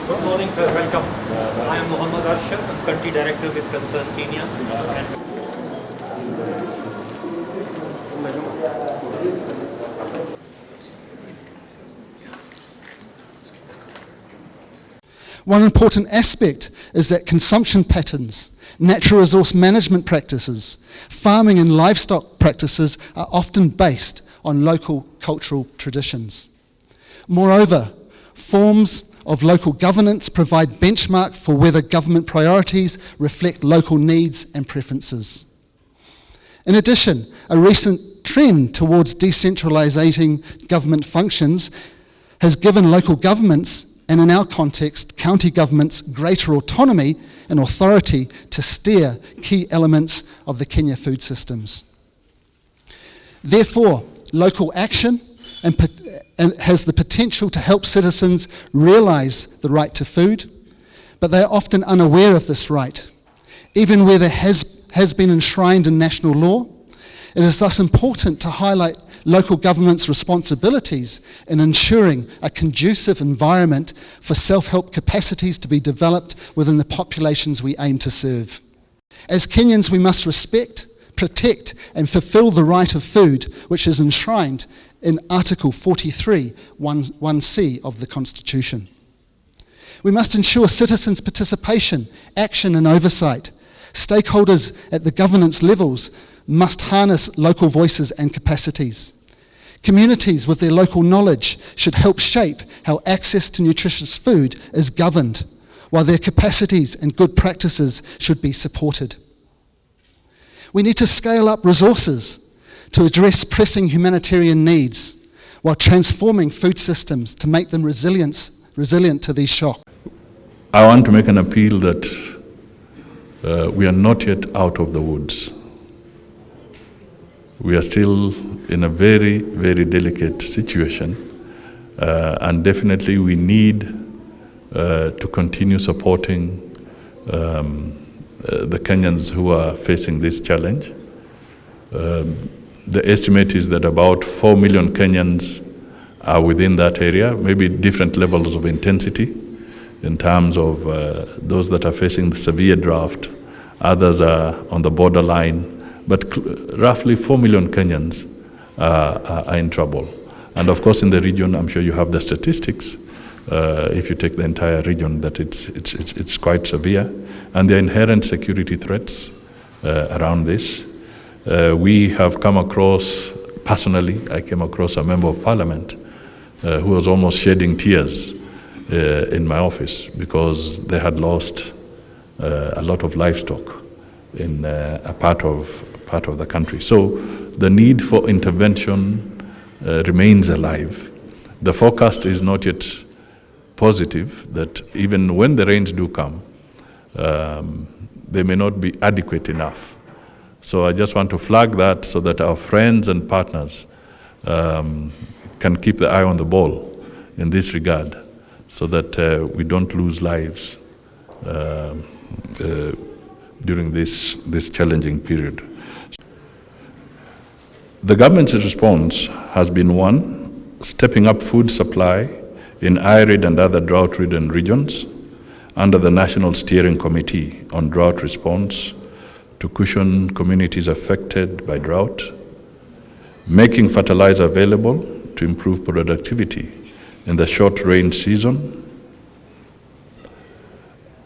Good morning, sir. Welcome. I am Mohammad Arshad, Country Director with Concern Kenya. One important aspect is that consumption patterns, natural resource management practices, farming and livestock practices are often based on local cultural traditions. Moreover, forms of local governance provide benchmark for whether government priorities reflect local needs and preferences. In addition, a recent trend towards decentralising government functions has given local governments, and in our context, county governments, greater autonomy and authority to steer key elements of the Kenya food systems. Therefore, local action and has the potential to help citizens realise the right to food, but they are often unaware of this right, even where there has been enshrined in national law. It is thus important to highlight local government's responsibilities in ensuring a conducive environment for self-help capacities to be developed within the populations we aim to serve. As Kenyans, we must respect, protect and fulfil the right of food, which is enshrined in Article 43, 1C of the Constitution. We must ensure citizens' participation, action and oversight. Stakeholders at the governance levels must harness local voices and capacities. Communities with their local knowledge should help shape how access to nutritious food is governed, while their capacities and good practices should be supported. We need to scale up resources to address pressing humanitarian needs while transforming food systems to make them resilient to these shocks. I want to make an appeal that we are not yet out of the woods. We are still in a very, very delicate situation, and definitely we need to continue supporting the Kenyans who are facing this challenge. The estimate is that about 4 million Kenyans are within that area, maybe different levels of intensity in terms of those that are facing the severe drought, others are on the borderline, but roughly 4 million Kenyans are in trouble. And of course in the region, I'm sure you have the statistics, if you take the entire region, that it's quite severe, and there are inherent security threats around this. We have come across, personally, I came across a member of parliament who was almost shedding tears in my office because they had lost a lot of livestock in a part of the country. So the need for intervention remains alive. The forecast is not yet positive that even when the rains do come, they may not be adequate enough. So I just want to flag that so that our friends and partners can keep the eye on the ball in this regard, so that we don't lose lives during this challenging period. The government's response has been one, stepping up food supply in arid and other drought-ridden regions under the National Steering Committee on Drought Response to cushion communities affected by drought, making fertilizer available to improve productivity in the short rain season.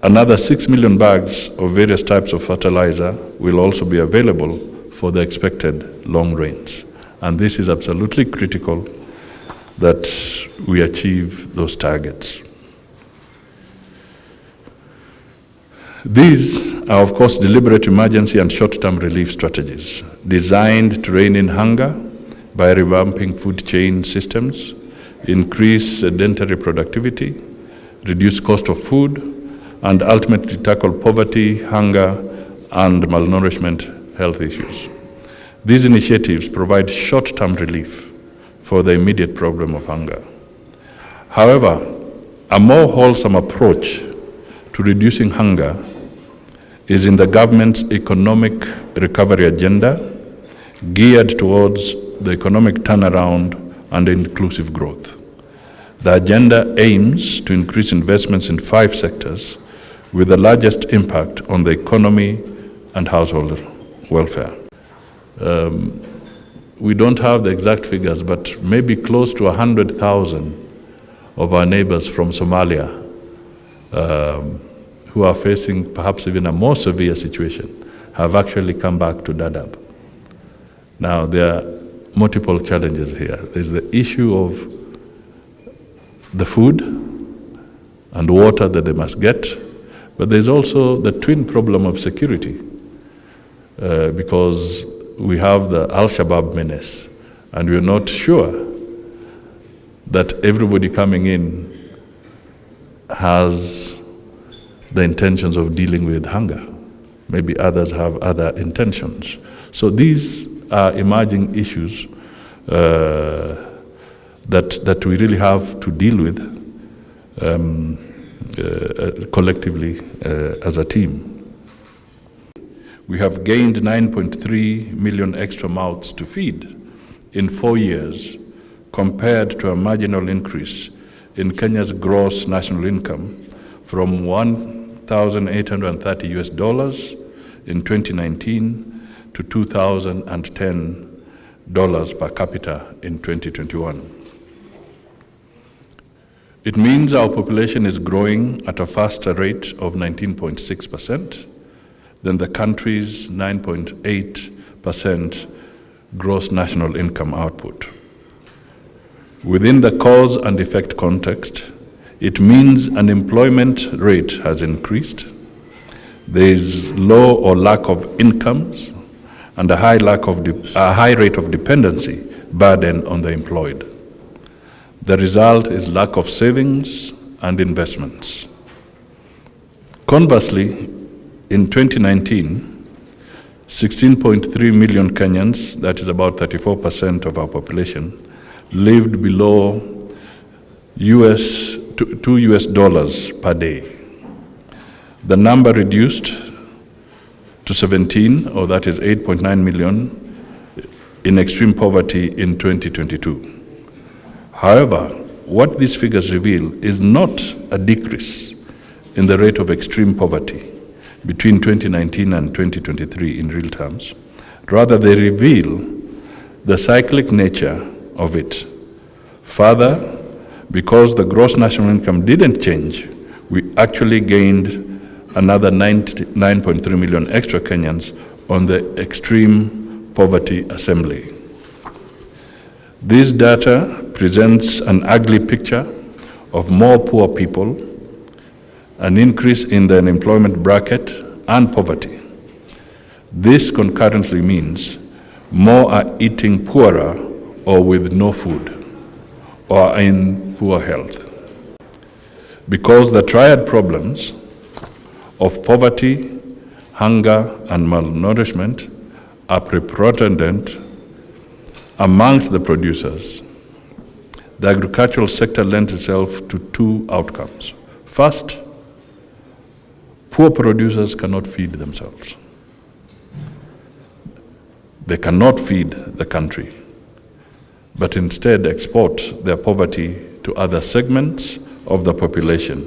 Another 6 million bags of various types of fertilizer will also be available for the expected long rains. And this is absolutely critical that we achieve those targets. These are, of course, deliberate emergency and short-term relief strategies designed to rein in hunger by revamping food chain systems, increase sedentary productivity, reduce cost of food, and ultimately tackle poverty, hunger, and malnourishment health issues. These initiatives provide short-term relief for the immediate problem of hunger. However, a more wholesome approach to reducing hunger is in the government's economic recovery agenda, geared towards the economic turnaround and inclusive growth. The agenda aims to increase investments in 5 sectors with the largest impact on the economy and household welfare. We don't have the exact figures, but maybe close to 100,000 of our neighbors from Somalia who are facing perhaps even a more severe situation have actually come back to Dadaab. Now, there are multiple challenges here. There's the issue of the food and water that they must get, but there's also the twin problem of security because we have the Al-Shabaab menace, and we're not sure that everybody coming in has the intentions of dealing with hunger. Maybe others have other intentions. So these are emerging issues that we really have to deal with collectively as a team. We have gained 9.3 million extra mouths to feed in 4 years, compared to a marginal increase in Kenya's gross national income from $1,830 in 2019 to $2,010 per capita in 2021. It means our population is growing at a faster rate of 19.6% than the country's 9.8% gross national income output. Within the cause and effect context, it means unemployment rate has increased, there is low or lack of incomes, and a high rate of dependency burden on the employed. The result is lack of savings and investments. Conversely, in 2019, 16.3 million Kenyans, that is about 34% of our population, lived below $2 per day. The number reduced to 17, or that is 8.9 million, in extreme poverty in 2022. However, what these figures reveal is not a decrease in the rate of extreme poverty between 2019 and 2023 in real terms. Rather, they reveal the cyclic nature of it. Further, because the gross national income didn't change, we actually gained another 9.3 million extra Kenyans on the extreme poverty assembly. This data presents an ugly picture of more poor people, an increase in the unemployment bracket, and poverty. This concurrently means more are eating poorer or with no food, or are in poor health. Because the triad problems of poverty, hunger, and malnourishment are preponderant amongst the producers, the agricultural sector lends itself to 2 outcomes. First, poor producers cannot feed themselves. They cannot feed the country, but instead export their poverty to other segments of the population,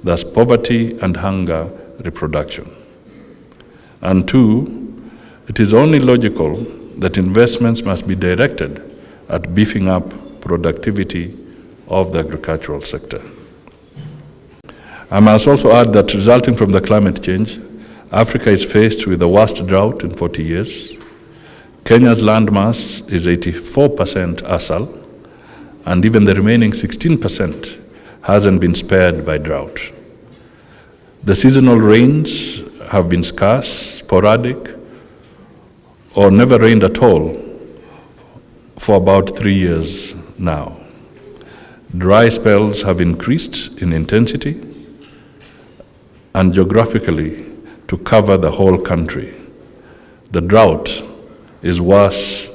thus poverty and hunger reproduction. And 2, it is only logical that investments must be directed at beefing up productivity of the agricultural sector. I must also add that resulting from the climate change, Africa is faced with the worst drought in 40 years. Kenya's landmass is 84% ASAL, and even the remaining 16% hasn't been spared by drought. The seasonal rains have been scarce, sporadic, or never rained at all for about 3 years now. Dry spells have increased in intensity and geographically to cover the whole country. The drought is worse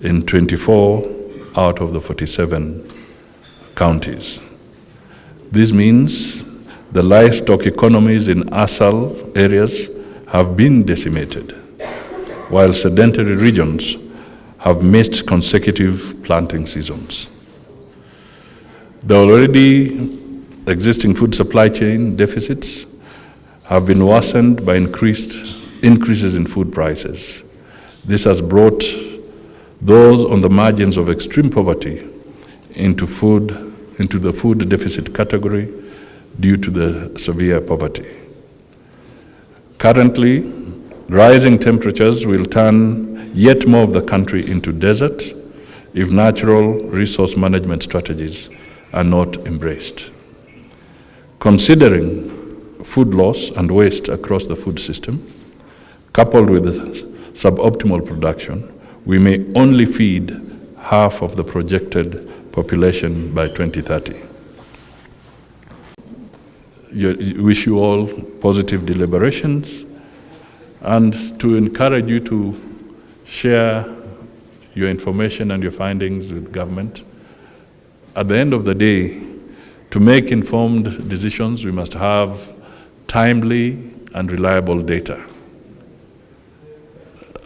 in 24 out of the 47 counties. This means the livestock economies in ASAL areas have been decimated, while sedentary regions have missed consecutive planting seasons. The already existing food supply chain deficits have been worsened by increases in food prices. This has brought those on the margins of extreme poverty into the food deficit category due to the severe poverty. Currently, rising temperatures will turn yet more of the country into desert if natural resource management strategies are not embraced. Considering food loss and waste across the food system, coupled with suboptimal production, we may only feed half of the projected population by 2030. Wish you all positive deliberations and to encourage you to share your information and your findings with government. At the end of the day, to make informed decisions, we must have timely and reliable data.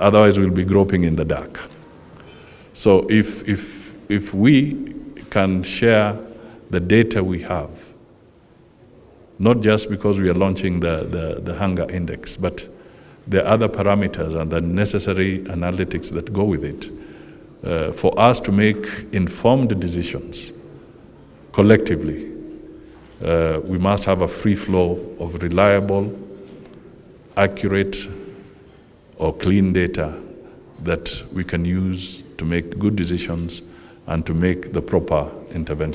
Otherwise, we'll be groping in the dark. So if we can share the data we have, not just because we are launching the hunger index, but the other parameters and the necessary analytics that go with it, for us to make informed decisions collectively, we must have a free flow of reliable, accurate, or clean data that we can use to make good decisions and to make the proper intervention.